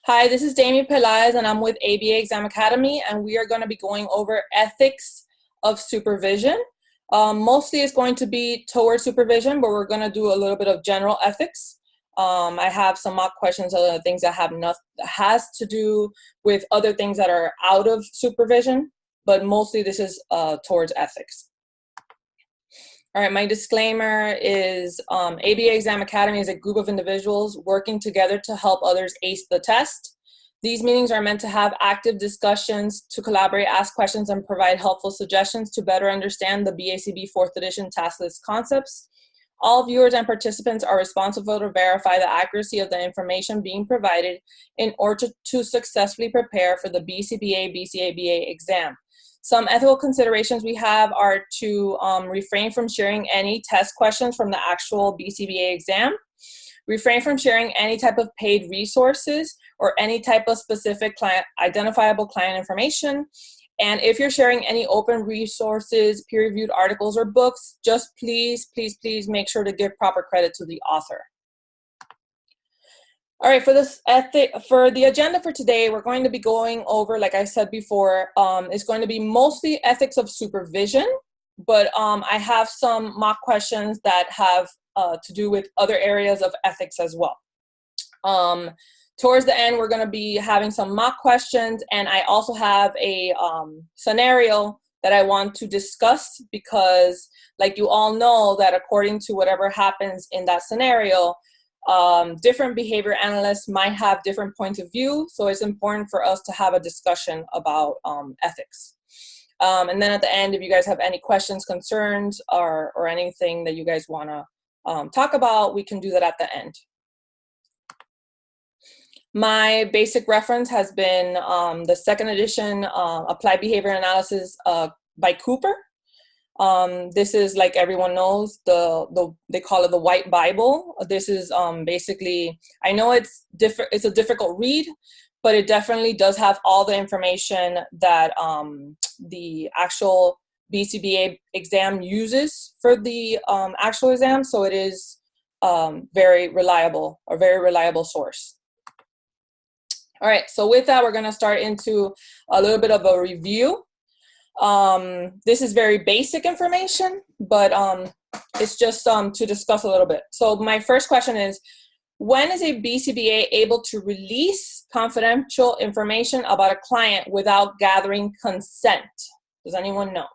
Hi, this is Daymi Pelaez, and I'm with ABA Exam Academy, and we are going to be going over ethics of supervision. Mostly it's going to be towards supervision, but we're going to do a little bit of general ethics. I have some mock questions, other things that has to do with other things that are out of supervision, but mostly this is towards ethics. All right, my disclaimer is ABA Exam Academy is a group of individuals working together to help others ace the test. These meetings are meant to have active discussions, to collaborate, ask questions, and provide helpful suggestions to better understand the BACB 4th edition task list concepts. All viewers and participants are responsible to verify the accuracy of the information being provided in order to successfully prepare for the BCBA/BCABA exam. Some ethical considerations we have are to refrain from sharing any test questions from the actual BCBA exam, refrain from sharing any type of paid resources or any type of specific identifiable client information. And if you're sharing any open resources, peer-reviewed articles or books, just please make sure to give proper credit to the author. All right, for the agenda for today, we're going to be going over, like I said before, it's going to be mostly ethics of supervision, but I have some mock questions that have to do with other areas of ethics as well. Towards the end, we're going to be having some mock questions, and I also have a scenario that I want to discuss because, like you all know, that according to whatever happens in that scenario, different behavior analysts might have different points of view, so it's important for us to have a discussion about ethics. And then at the end, if you guys have any questions, concerns, or anything that you guys want to talk about, we can do that at the end. My basic reference has been the 2nd edition Applied Behavior Analysis by Cooper. This is, like everyone knows, they call it the White Bible. This is basically, I know it's a difficult read, but it definitely does have all the information that the actual BCBA exam uses for the actual exam. So it is a very reliable source. All right, so with that, we're going to start into a little bit of a review. This is very basic information, but it's just to discuss a little bit. So my first question is, when is a BCBA able to release confidential information about a client without gathering consent? Does anyone know?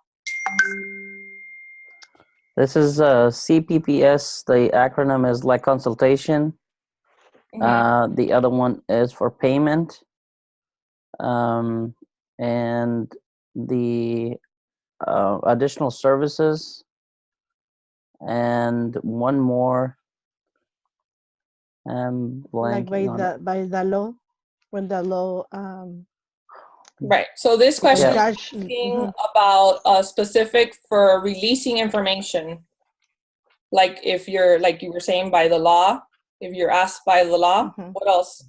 This is CPPS. The acronym is like consultation. Mm-hmm. The other one is for payment. And the additional services, and one more. Like by the law, when the law. Right. So this question is asking about specific for releasing information. Like if you're, like you were saying, by the law, if you're asked by the law, what else?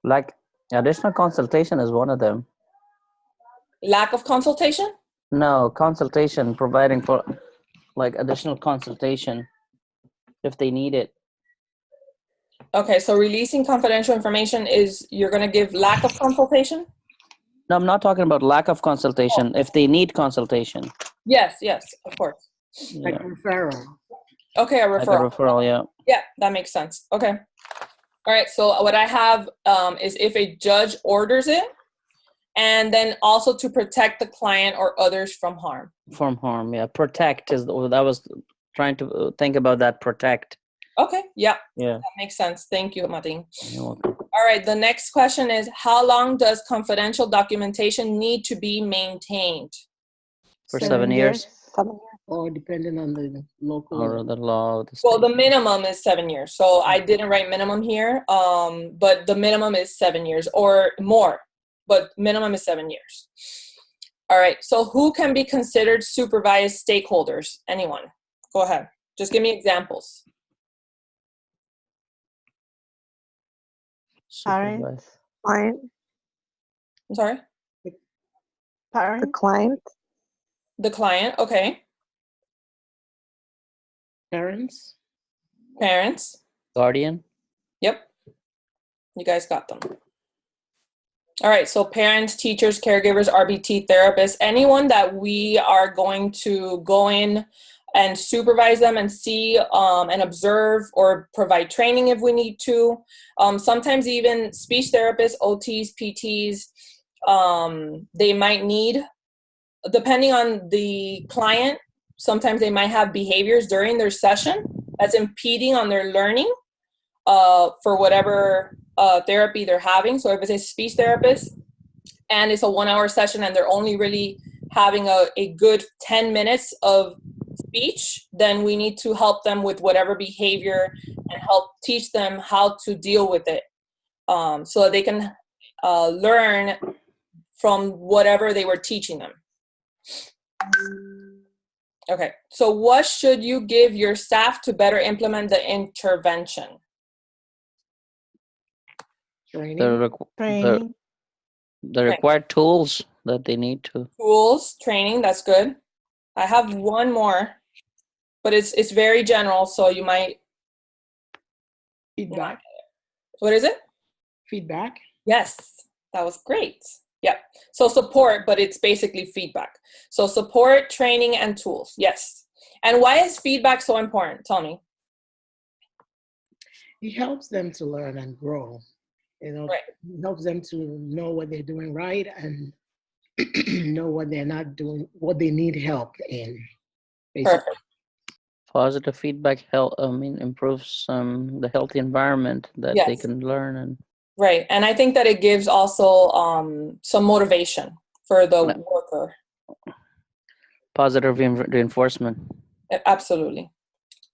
Like additional consultation is one of them. Lack of consultation? No, consultation, providing for like additional consultation if they need it. Okay, so releasing confidential information is you're going to give lack of consultation? No, I'm not talking about lack of consultation. If they need consultation. Yes, of course. Like a referral. Okay, a referral. Like a referral, yeah. Yeah, that makes sense. Okay. All right, so what I have is if a judge orders it, and then also to protect the client or others from harm. From harm, yeah. Protect is, I was trying to think about that, protect. Okay, yeah. That makes sense. Thank you, Martin. You're welcome. All right, the next question is, how long does confidential documentation need to be maintained? For 7 years. 7 years. Or depending on the local or the law. Well, the minimum is 7 years. So I didn't write minimum here, but the minimum is 7 years or more, but minimum is 7 years. All right, so who can be considered supervised stakeholders? Anyone? Go ahead. Just give me examples. Parents. Client. I'm sorry? Parents. The client. The client, okay. Parents. Parents. Guardian. Yep. You guys got them. All right, so parents, teachers, caregivers, RBT therapists, anyone that we are going to go in and supervise them and see and observe or provide training if we need to. Sometimes even speech therapists, OTs, PTs, they might need, depending on the client, sometimes they might have behaviors during their session that's impeding on their learning for whatever therapy they're having. So if it's a speech therapist and it's a 1 hour session and they're only really having a good 10 minutes of speech, then we need to help them with whatever behavior and help teach them how to deal with it so that they can learn from whatever they were teaching them. Okay, so what should you give your staff to better implement the intervention? Training. Training. The required tools that they need to. Tools, training, that's good. I have one more, but it's very general, so you might. Feedback. What is it? Feedback. Yes, that was great. Yeah. So support, but it's basically feedback. So support, training, and tools. Yes. And why is feedback so important? Tell me. It helps them to learn and grow. You know, Right. it helps them to know what they're doing right and know what they're not doing, what they need help in. Basically. Perfect. Positive feedback improves the healthy environment that they Yes. can learn and. Right. And I think that it gives also some motivation for the worker. Positive reinforcement. Absolutely.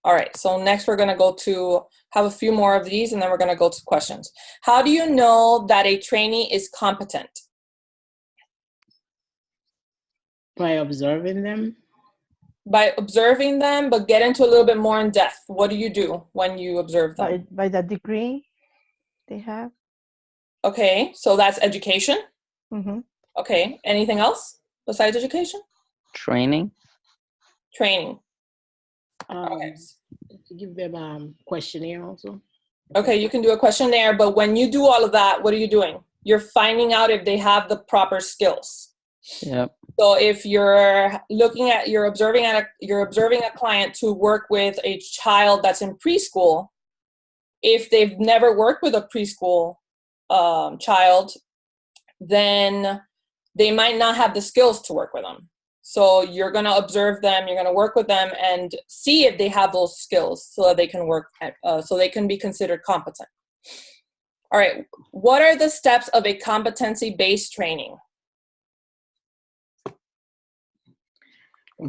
All right. So next we're going to go to have a few more of these and then we're going to go to questions. How do you know that a trainee is competent? By observing them. By observing them, but get into a little bit more in depth. What do you do when you observe them? By the degree they have. Okay. So that's education. Mm-hmm. Okay. Anything else besides education? Training. Training. Okay. Give them questionnaire also. Okay, you can do a questionnaire, but when you do all of that, what are you doing? You're finding out if they have the proper skills. Yep. So if you're observing a client to work with a child that's in preschool, if they've never worked with a preschool child, then they might not have the skills to work with them. So you're going to observe them, you're going to work with them and see if they have those skills so that they can work, so they can be considered competent. All right, what are the steps of a competency-based training?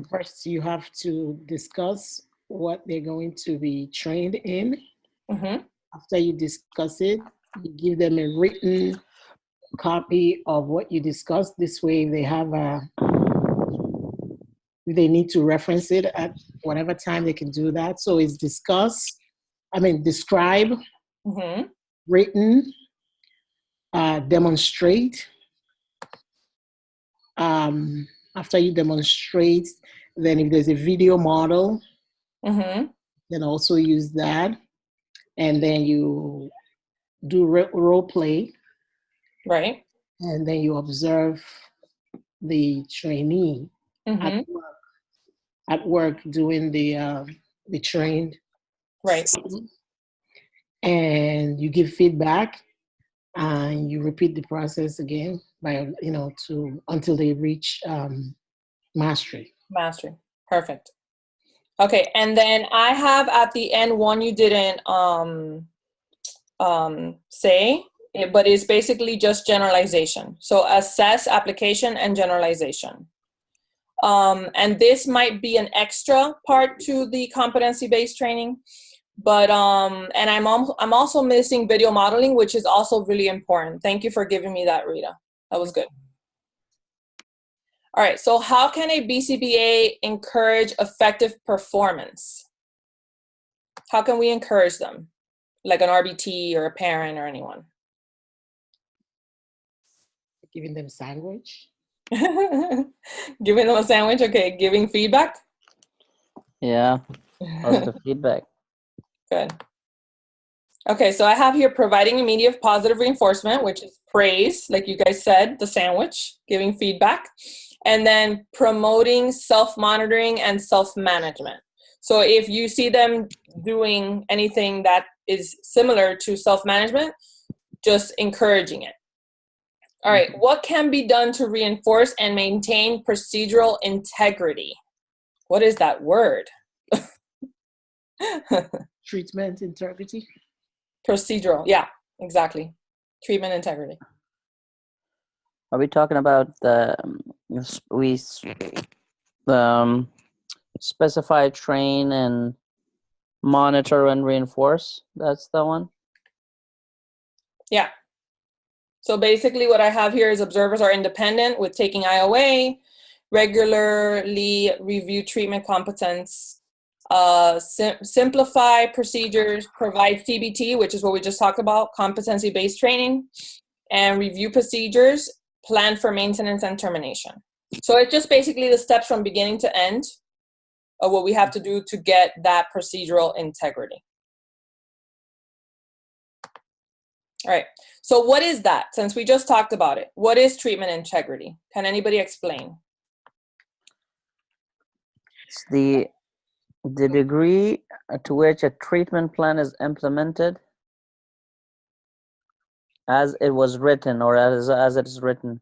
First, you have to discuss what they're going to be trained in. Mm-hmm. After you discuss it, you give them a written copy of what you discussed. This way they have they need to reference it at whatever time they can do that. So it's describe, Mm-hmm. written, demonstrate. After you demonstrate, then if there's a video model, Mm-hmm. then also use that. And then you do role play. Right. And then you observe the trainee Mm-hmm. at work doing the trained. Right. And you give feedback and you repeat the process again by, until they reach mastery. Mastery. Perfect. Okay, and then I have at the end one you didn't say, but it's basically just generalization. So assess, application, and generalization. And this might be an extra part to the competency-based training, but and I'm also missing video modeling, which is also really important. Thank you for giving me that, Rita. That was good. All right, so how can a BCBA encourage effective performance? How can we encourage them? Like an RBT or a parent or anyone? Giving them sandwich. Giving them a sandwich, okay. Giving feedback? Yeah, positive feedback. Good. Okay, so I have here providing immediate positive reinforcement, which is praise, like you guys said, the sandwich, giving feedback, and then promoting self-monitoring and self-management. So if you see them doing anything that is similar to self-management, just encouraging it. All right, what can be done to reinforce and maintain procedural integrity? What is that word? Treatment integrity. Procedural, yeah, exactly. Treatment integrity. Are we talking about the specify, train, and monitor and reinforce? That's the one? Yeah. So basically what I have here is observers are independent with taking IOA, regularly review treatment competence, simplify procedures, provide CBT, which is what we just talked about, competency-based training, and review procedures, plan for maintenance and termination. So it's just basically the steps from beginning to end of what we have to do to get that procedural integrity. All right, so what is that? Since we just talked about it, what is treatment integrity? Can anybody explain? It's the degree to which a treatment plan is implemented as it was written or as it is written.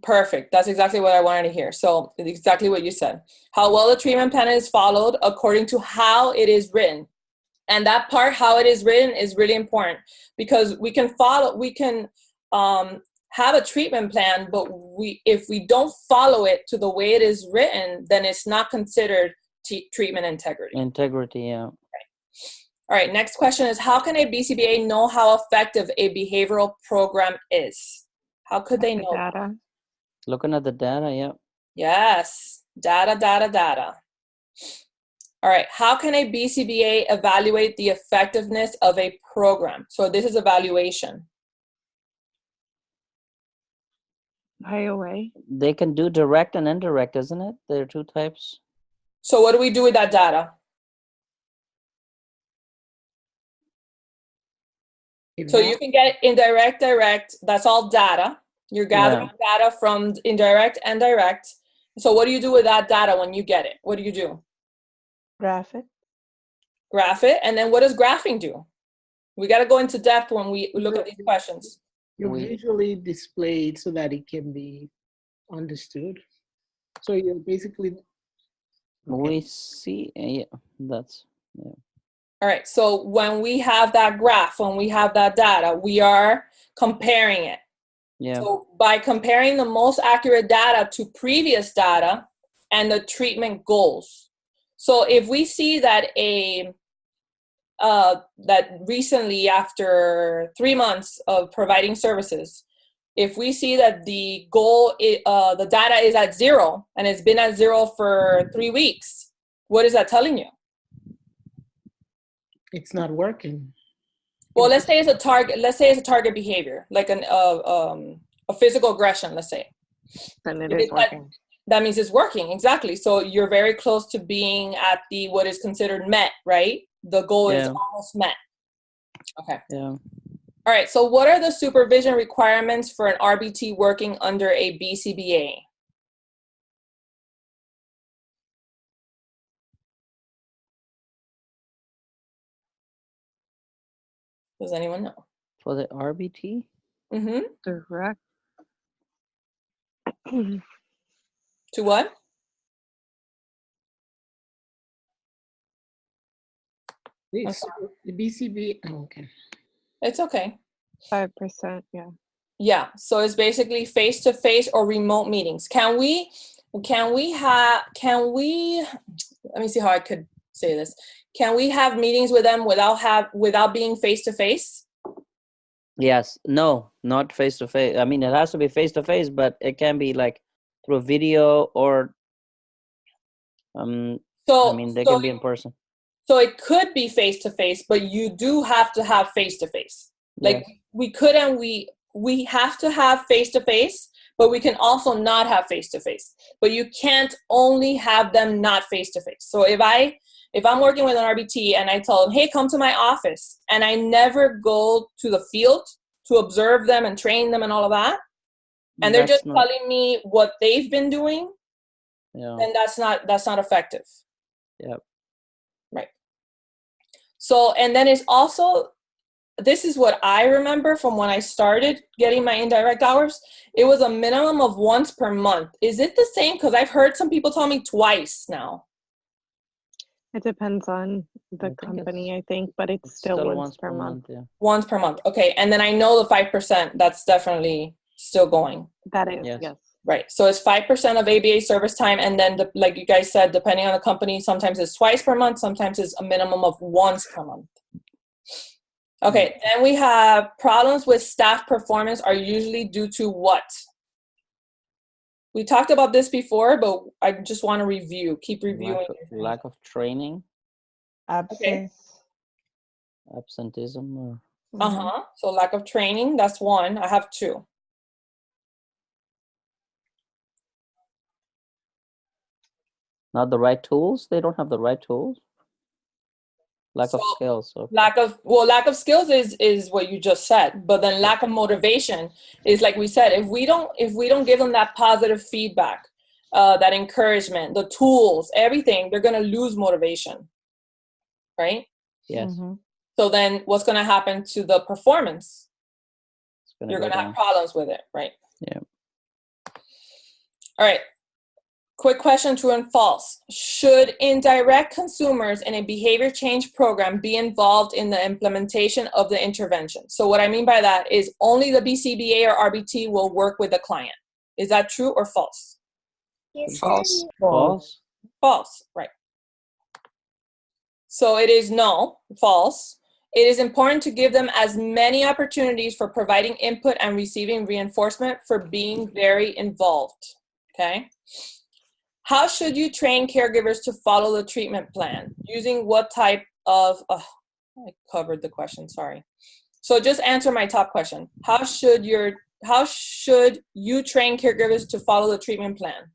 Perfect. That's exactly what I wanted to hear. So exactly what you said. How well the treatment plan is followed according to how it is written. And that part, how it is written, is really important because we can have a treatment plan, but if we don't follow it to the way it is written, then it's not considered treatment integrity. Integrity, yeah. All right, next question is, how can a BCBA know how effective a behavioral program is? How could they know data? Looking at the data, yeah. Yes, data. All right, how can a BCBA evaluate the effectiveness of a program? So this is evaluation. IOA. They can do direct and indirect, isn't it? There are two types. So what do we do with that data? So you can get indirect, direct, that's all data. You're gathering data from indirect and direct. So what do you do with that data when you get it? What do you do? Graph it. Graph it. And then what does graphing do? We got to go into depth when we look at these questions. You visually display it so that it can be understood. So you're basically... We see, yeah, that's, yeah. All right, so when we have that graph, when we have that data, we are comparing it. Yeah. So by comparing the most accurate data to previous data and the treatment goals. So if we see that that recently, after 3 months of providing services, if we see that the goal, the data is at 0 and it's been at 0 for 3 weeks, what is that telling you? It's not working. Well, let's say it's a target. Let's say it's a target behavior, like a physical aggression. Let's say. Then it is working. That means it's working, exactly. So you're very close to being at the what is considered met, right? The goal is almost met. Okay. Yeah. All right. So what are the supervision requirements for an RBT working under a BCBA? Does anyone know? For the RBT? Mm-hmm. Direct. To what? The BCB, okay. It's okay. 5%, yeah. Yeah, so it's basically face-to-face or remote meetings. Can we, let me see how I could say this. Can we have meetings with them without being face-to-face? Yes, no, not face-to-face. I mean, it has to be face-to-face, but it can be like through video or, I mean, they can be in person. So it could be face-to-face, but you do have to have face-to-face. Like we have to have face-to-face, but we can also not have face-to-face. But you can't only have them not face-to-face. So if if I'm working with an RBT and I tell them, hey, come to my office, and I never go to the field to observe them and train them and all of that, and they're just telling me what they've been doing, then that's not effective. Yep. Right. So, and then it's also, this is what I remember from when I started getting my indirect hours. It was a minimum of once per month. Is it the same? Because I've heard some people tell me twice now. It depends on the company, I think, but it's still once per month. Yeah. Once per month. Okay. And then I know the 5%, that's definitely still going. That is, yes. Right. So it's 5% of ABA service time. And then, like you guys said, depending on the company, sometimes it's twice per month. Sometimes it's a minimum of once per month. Okay. Then we have problems with staff performance are usually due to what? We talked about this before, but I just want to review. Keep reviewing. Lack of training. Absence. Absenteeism. Or... So lack of training. That's one. I have two. Not the right tools? They don't have the right tools? Lack of skills. Okay. Lack of skills is what you just said, but then lack of motivation is, like we said, if we don't give them that positive feedback, that encouragement, the tools, everything, they're going to lose motivation, right? Yes. So then what's going to happen to the performance? You're going to have problems with it, right? Yeah. All right. Quick question, true and false. Should indirect consumers in a behavior change program be involved in the implementation of the intervention? So what I mean by that is only the BCBA or RBT will work with the client. Is that true or false? False. False. False, right. So it is no, false. It is important to give them as many opportunities for providing input and receiving reinforcement for being very involved, okay? How should you train caregivers to follow the treatment plan? Using what type of, I covered the question, sorry. So just answer my top question. How should you train caregivers to follow the treatment plan?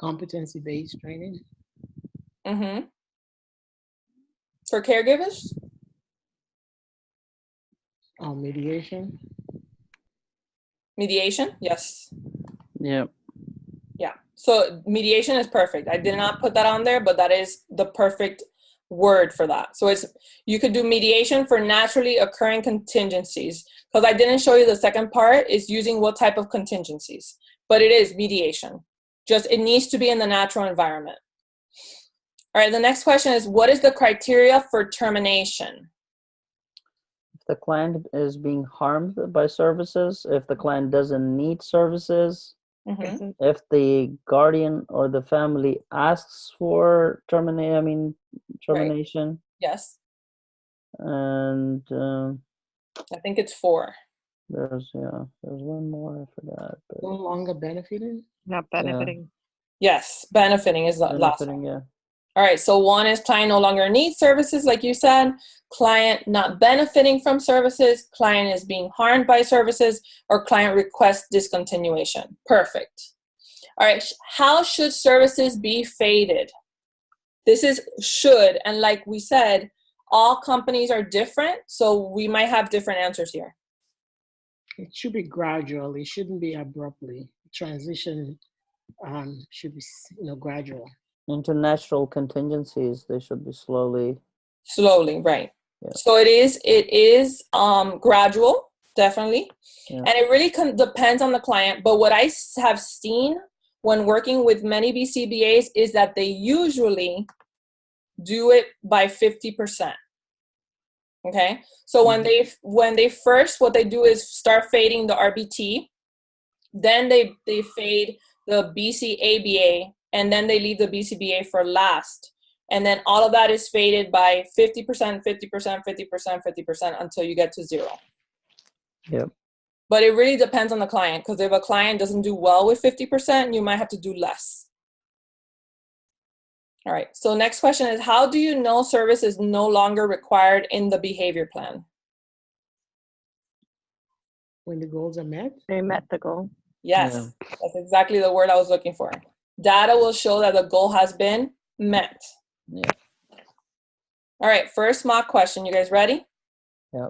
Competency-based training. For caregivers? Mediation. Mediation, yes. Yeah. Yeah, so mediation is perfect. I did not put that on there, but that is the perfect word for that. So you could do mediation for naturally occurring contingencies, because I didn't show you the second part is using what type of contingencies, but it is mediation. Just it needs to be in the natural environment. All right, the next question is, what is the criteria for termination? If the client is being harmed by services, if the client doesn't need services, if the guardian or the family asks for termination. Right. Yes. And I think it's 4. There's one more, I forgot. But... No longer benefiting? Not benefiting. Yes, benefiting is the last one. Yeah. All right, so one is client no longer needs services, like you said, client not benefiting from services, client is being harmed by services, or client requests discontinuation. Perfect. All right, how should services be faded? This is should, and like we said, all companies are different, so we might have different answers here. It should be gradual. It shouldn't be abruptly. Transition should be gradual. International contingencies, they should be slowly, right. Yeah. So it is gradual, definitely. Yeah. And it really depends on the client, but what I have seen when working with many BCBAs is that they usually do it by 50%. Okay, so when they first, what they do is start fading the RBT, then they fade the BCABA, and then they leave the BCBA for last. And then all of that is faded by 50%, 50%, 50%, 50% until you get to 0. Yep. But it really depends on the client, because if a client doesn't do well with 50%, you might have to do less. All right, so next question is, how do you know service is no longer required in the behavior plan? When the goals are met? They met the goal. Yes, That's exactly the word I was looking for. Data will show that the goal has been met. Yeah. All right, first mock question. You guys ready? Yep.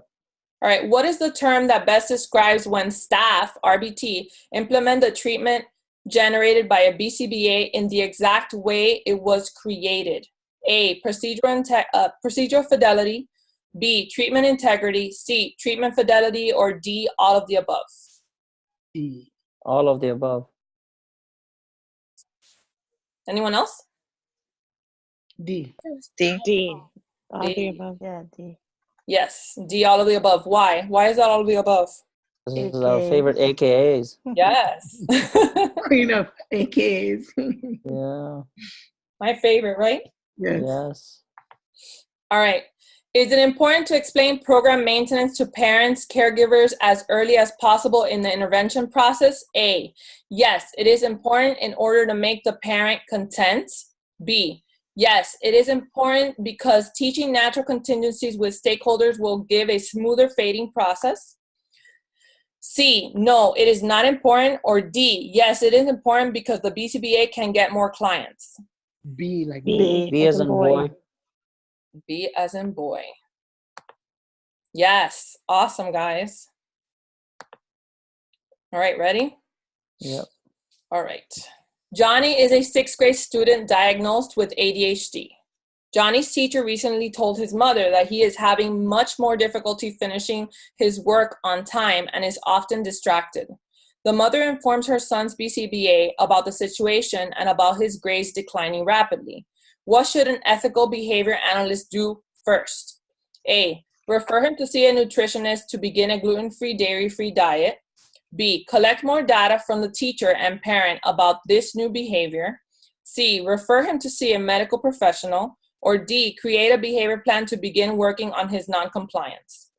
All right, what is the term that best describes when staff, RBT, implement the treatment generated by a BCBA in the exact way it was created? A, procedural fidelity, B, treatment integrity, C, treatment fidelity, or D, all of the above? D. All of the above. Anyone else? D. D. D. All D. the above. Yeah, D. Yes, D, all of the above. Why? Why is that all of the above? This is our favorite AKAs. Yes. Queen of AKs. Yeah. My favorite, right? Yes. Yes. All right. Is it important to explain program maintenance to parents, caregivers as early as possible in the intervention process? A, yes, it is important in order to make the parent content. B, yes, it is important because teaching natural contingencies with stakeholders will give a smoother fading process. C, no, it is not important. Or D, yes, it is important because the BCBA can get more clients. B, like B. B as in boy. B as in boy. Yes, awesome, guys. All right, ready? Yep. All right. Johnny is a 6th grade student diagnosed with ADHD. Johnny's teacher recently told his mother that he is having much more difficulty finishing his work on time and is often distracted. The mother informs her son's BCBA about the situation and about his grades declining rapidly. What should an ethical behavior analyst do first? A, refer him to see a nutritionist to begin a gluten-free, dairy-free diet. B, collect more data from the teacher and parent about this new behavior. C, refer him to see a medical professional. Or D, create a behavior plan to begin working on his non-compliance.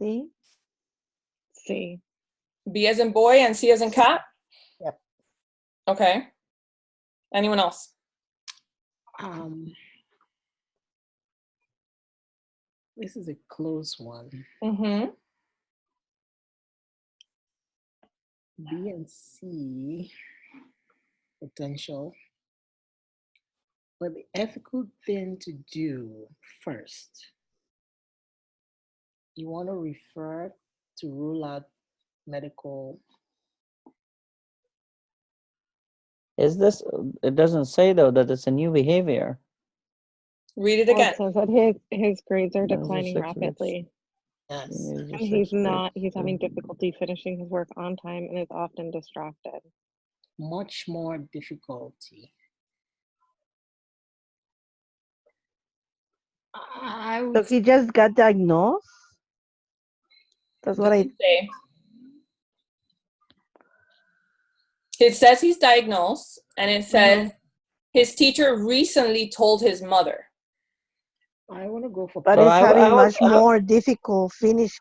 C. C. B as in boy and C as in cat? Yep. Okay. Anyone else? This is a close one. Mm-hmm. B and C, potential. But the ethical thing to do first, you want to refer to rule out medical. Is this, it doesn't say though that it's a new behavior. Read it Well, again. it says that his grades are Those are declining 6 grades. rapidly. Yes. These are And he's 6 grades. not, he's having difficulty finishing his work on time and is often distracted. Much more difficulty. I So would he just got diagnosed? That's what I Doesn't say. It says he's diagnosed, and it says his teacher recently told his mother. want to go for. but So it's I having would- much more difficult finish.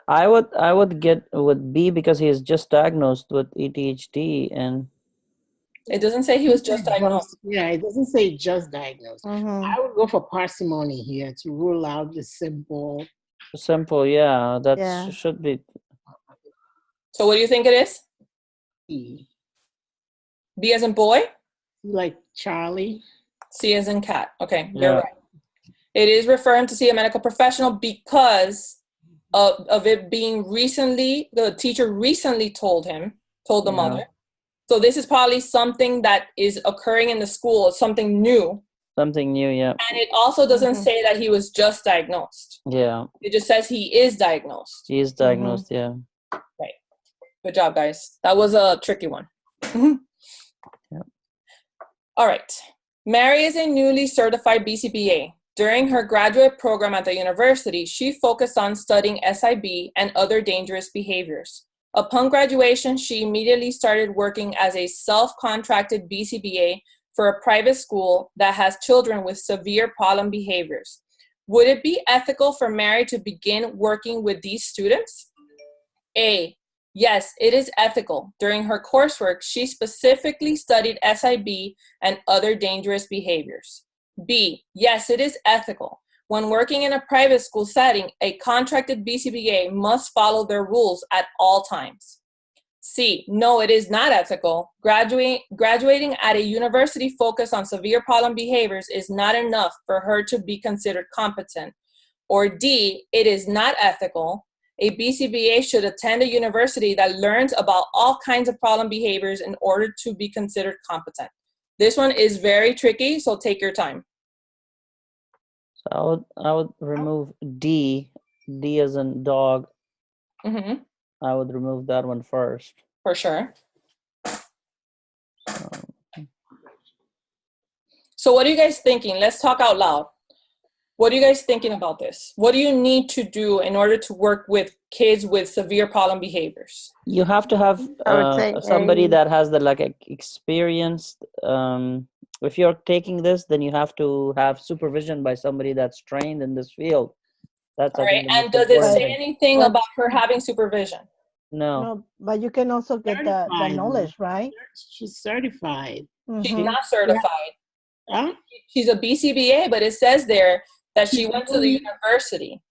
I would get with B because he is just diagnosed with ADHD and It doesn't say he was just diagnosed. Yeah, it doesn't say just diagnosed. Mhm. I would go for parsimony here to rule out the simple. yeah, that Yeah. should be. So what do you think it is? E. B as in boy, Like Charlie. C as in cat. Okay, Yeah. you're right. It is referring to see a medical professional because of it being recently, the teacher recently told the Yeah. mother. So this is probably something that is occurring in the school, something new. Something new, yeah. And it also doesn't say that he was just diagnosed. Yeah. It just says he is diagnosed. He is diagnosed, yeah. Right. Good job, guys. That was a tricky one. Yep. All right. Mary is a newly certified BCBA. During her graduate program at the university, she focused on studying SIB and other dangerous behaviors. Upon graduation, she immediately started working as a self-contracted BCBA for a private school that has children with severe problem behaviors. Would it be ethical for Mary to begin working with these students? A, yes, it is ethical. During her coursework, she specifically studied SIB and other dangerous behaviors. B, yes, it is ethical. When working in a private school setting, a contracted BCBA must follow their rules at all times. C, no, it is not ethical. Graduating at a university focused on severe problem behaviors is not enough for her to be considered competent. Or D, it is not ethical. A BCBA should attend a university that learns about all kinds of problem behaviors in order to be considered competent. This one is very tricky, so take your time. So I would remove D as in dog. Mm-hmm. I would remove that one first. For sure. So what are you guys thinking? Let's talk out loud. What are you guys thinking about this? What do you need to do in order to work with kids with severe problem behaviors? You have to have somebody that has the experience. If you're taking this, then you have to have supervision by somebody that's trained in this field. That's all right. And does it say anything about her having supervision? No, but you can also get the knowledge, right? She's certified. She's not certified. Huh? She's a BCBA, but it says there that she went to the university.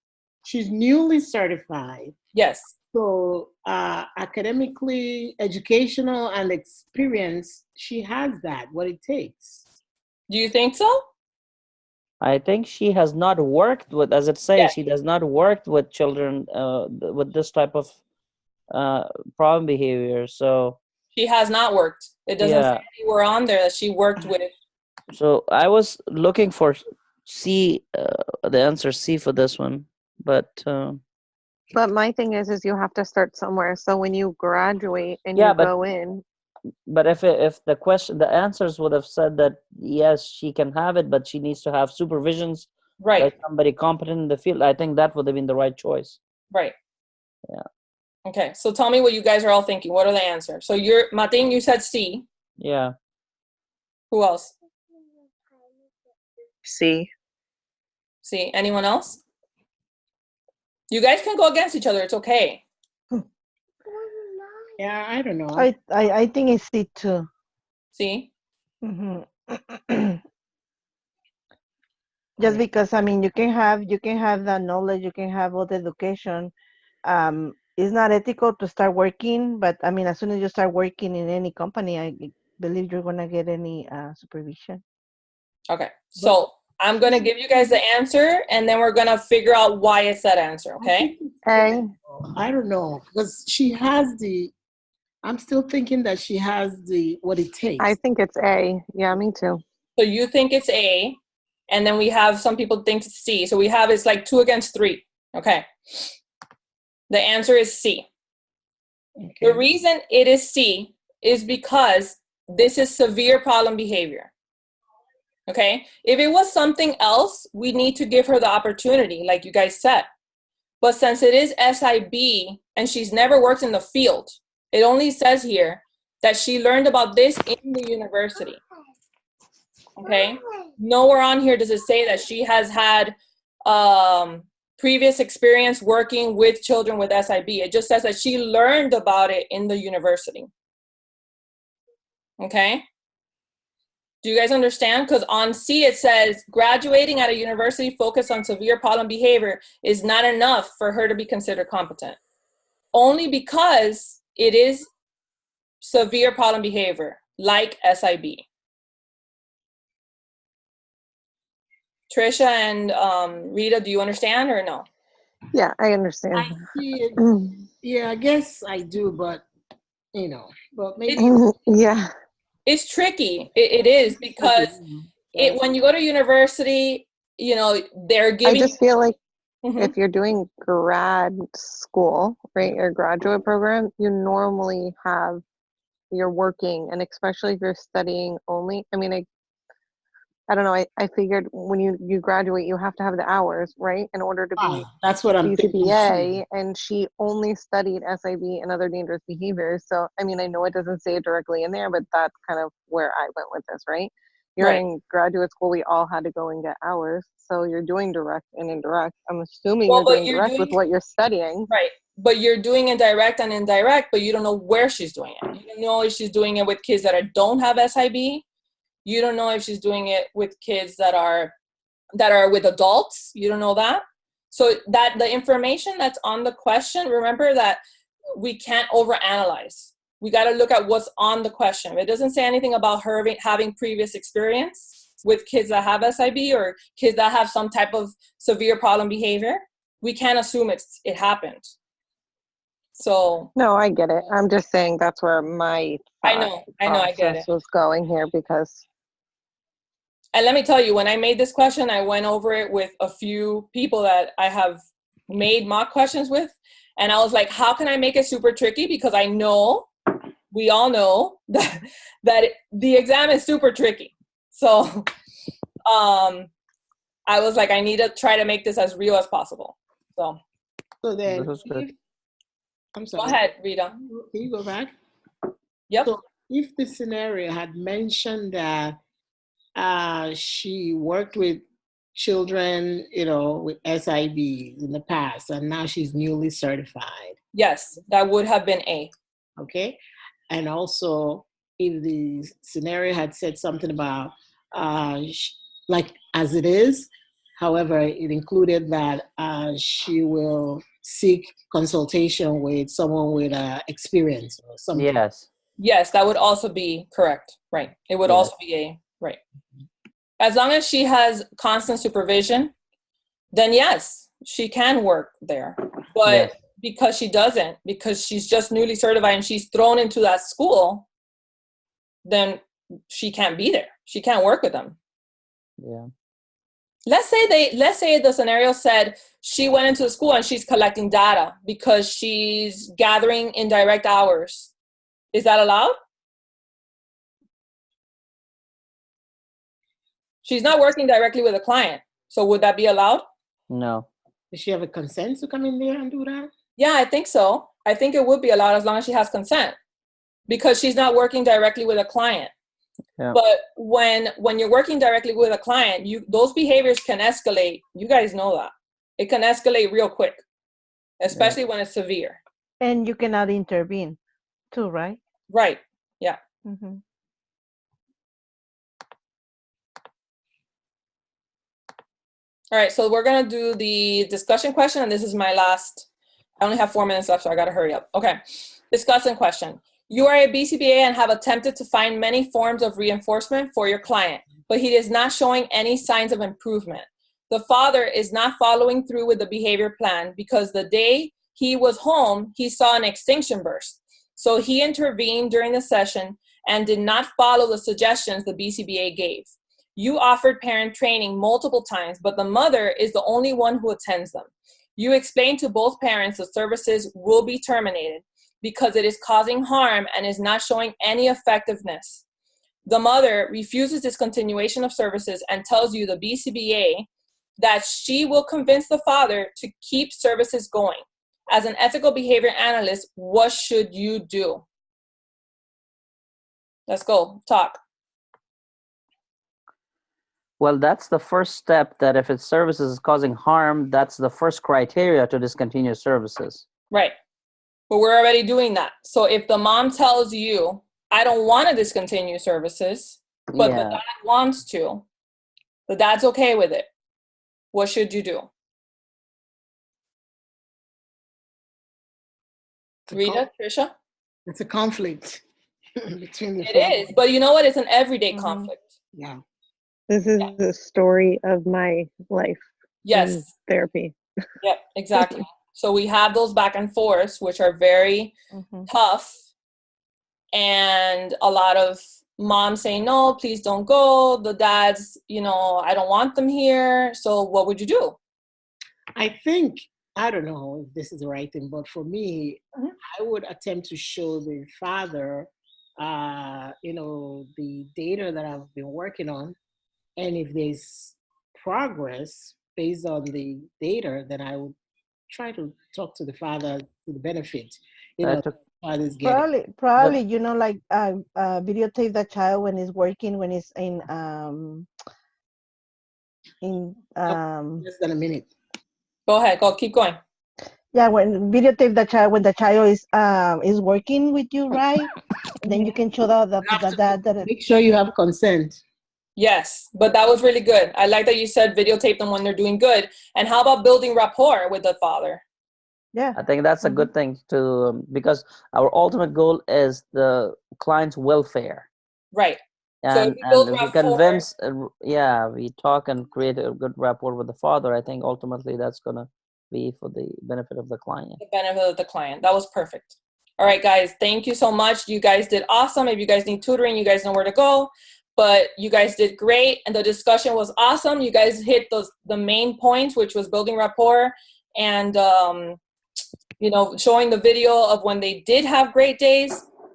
She's newly certified. Yes. So academically, educational, and experience, she has that, what it takes. Do you think so? I think she has not worked with, as it says, she does not work with children with this type of problem behavior. So she has not worked. It doesn't say anywhere on there that she worked with. So I was looking for C, the answer C for this one, but my thing is you have to start somewhere. So when you graduate and you go in. But if the answers would have said that yes, she can have it, but she needs to have supervisions by somebody competent in the field, I think that would have been the right choice. Right. Yeah. Okay, so tell me what you guys are all thinking. What are the answers? So Martin, you said C. Yeah. Who else? C. C. Anyone else? You guys can go against each other. It's okay. Yeah, I don't know. I think it's C too. C? Mm-hmm. Just because, I mean, you can have that knowledge, you can have all the education. It's not ethical to start working, but I mean, as soon as you start working in any company, I believe you're gonna get any supervision. Okay, so I'm gonna give you guys the answer, and then we're gonna figure out why it's that answer. Okay? A. I don't know, because she has the. I'm still thinking that she has what it takes. I think it's A. Yeah, me too. So you think it's A, and then we have some people think it's C. So we have it's like 2 against 3. Okay. The answer is C. Okay. The reason it is C is because this is severe problem behavior. Okay. If it was something else, we need to give her the opportunity, like you guys said. But since it is SIB and she's never worked in the field, it only says here that she learned about this in the university. Okay? Nowhere on here does it say that she has had previous experience working with children with SIB. It just says that she learned about it in the university. Okay? Do you guys understand? Because on C it says graduating at a university focused on severe problem behavior is not enough for her to be considered competent. Only because it is severe problem behavior, like SIB. Trisha and Rita, do you understand or no? Yeah, I understand. I see it. Yeah, I guess I do, but but maybe. Yeah. It's tricky. It is because when you go to university, they're giving. I just feel like if you're doing grad school, right, or graduate program, you normally you're working, and especially if you're studying only, I mean, I don't know, I figured when you graduate, you have to have the hours, right, in order to be that's what I'm BCBA, and she only studied SIB and other dangerous behaviors. So, I mean, I know it doesn't say it directly in there, but that's kind of where I went with this, right? You're in graduate school, we all had to go and get hours. So you're doing direct and indirect. I'm assuming you're doing direct with what you're studying. Right. But you're doing indirect and indirect, but you don't know where she's doing it. You don't know if she's doing it with kids that don't have SIB. You don't know if she's doing it with kids that are with adults. You don't know that. So that the information that's on the question, remember that we can't overanalyze. we got to look at what's on the question. It doesn't say anything about her having previous experience with kids that have SIB or kids that have some type of severe problem behavior. We can't assume it happened. So no, I get it. I'm just saying that's where my I get it. was going here because. And let me tell you, when I made this question, I went over it with a few people that I have made mock questions with. And I was like, how can I make it super tricky? Because I know, we all know that the exam is super tricky. So I was like, I need to try to make this as real as possible. So then, I'm sorry. Go ahead, Rita. Can you go back? Yep. So if the scenario had mentioned that she worked with children, with SIBs in the past, and now she's newly certified. Yes, that would have been A. Okay. And also, if the scenario had said something about, like as it is, however, it included that she will seek consultation with someone with experience or something. Yes, that would also be correct. Right. It would also be A. Right. As long as she has constant supervision, then yes, she can work there. But because she doesn't, because she's just newly certified and she's thrown into that school, then she can't be there. She can't work with them. Yeah. Let's say the scenario said she went into the school and she's collecting data because she's gathering indirect hours. Is that allowed? She's not working directly with a client. So would that be allowed? No. Does she have a consent to come in there and do that? Yeah, I think so. I think it would be allowed as long as she has consent because she's not working directly with a client. Yeah. But when you're working directly with a client, those behaviors can escalate. You guys know that. It can escalate real quick, especially when it's severe. And you cannot intervene too, right? Right. Yeah. Mm-hmm. All right, so we're going to do the discussion question, and this is my last. I only have 4 minutes left, so I got to hurry up. Okay, discussion question. You are a BCBA and have attempted to find many forms of reinforcement for your client, but he is not showing any signs of improvement. The father is not following through with the behavior plan because the day he was home, he saw an extinction burst. So he intervened during the session and did not follow the suggestions the BCBA gave. You offered parent training multiple times, but the mother is the only one who attends them. You explained to both parents the services will be terminated because it is causing harm and is not showing any effectiveness. The mother refuses discontinuation of services and tells you, the BCBA, that she will convince the father to keep services going. As an ethical behavior analyst, what should you do? Let's go, talk. Well, that's the first step, that if its services is causing harm, that's the first criteria to discontinue services. Right. But we're already doing that. So if the mom tells you, I don't want to discontinue services, but the dad wants to, the dad's okay with it, what should you do? Rita, Trisha? It's a conflict between the It is, but you know what? It's an everyday conflict. Yeah. This is the story of my life. Yes. Therapy. Yep, exactly. So we have those back and forths, which are very tough. And a lot of moms saying, no, please don't go. The dads, I don't want them here. So what would you do? I think, I don't know if this is the right thing, but for me, I would attempt to show the father, the data that I've been working on. And if there's progress based on the data, then I would try to talk to the father to the benefit. Father's getting. Probably, like videotape the child when he's working, when he's in less than a minute. Go ahead, keep going. Yeah, when videotape the child when the child is working with you, right? Then you can show the make sure you have consent. Yes, but that was really good. I like that you said videotape them when they're doing good. And how about building rapport with the father? Yeah. I think that's a good thing to, because our ultimate goal is the client's welfare. Right. So And if you build if we rapport, convince, we talk and create a good rapport with the father, I think ultimately that's going to be for the benefit of the client. the benefit of the client. That was perfect. All right, guys, thank you so much. You guys did awesome. If you guys need tutoring, you guys know where to go. But you guys did great, and the discussion was awesome. You guys hit the main points, which was building rapport and you know, showing the video of when they did have great days.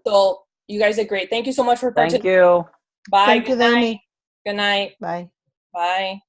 So you guys did great. Thank you so much for participating. Thank you. Bye. Thank you, Good night. Daymi. Good night. Bye. Bye.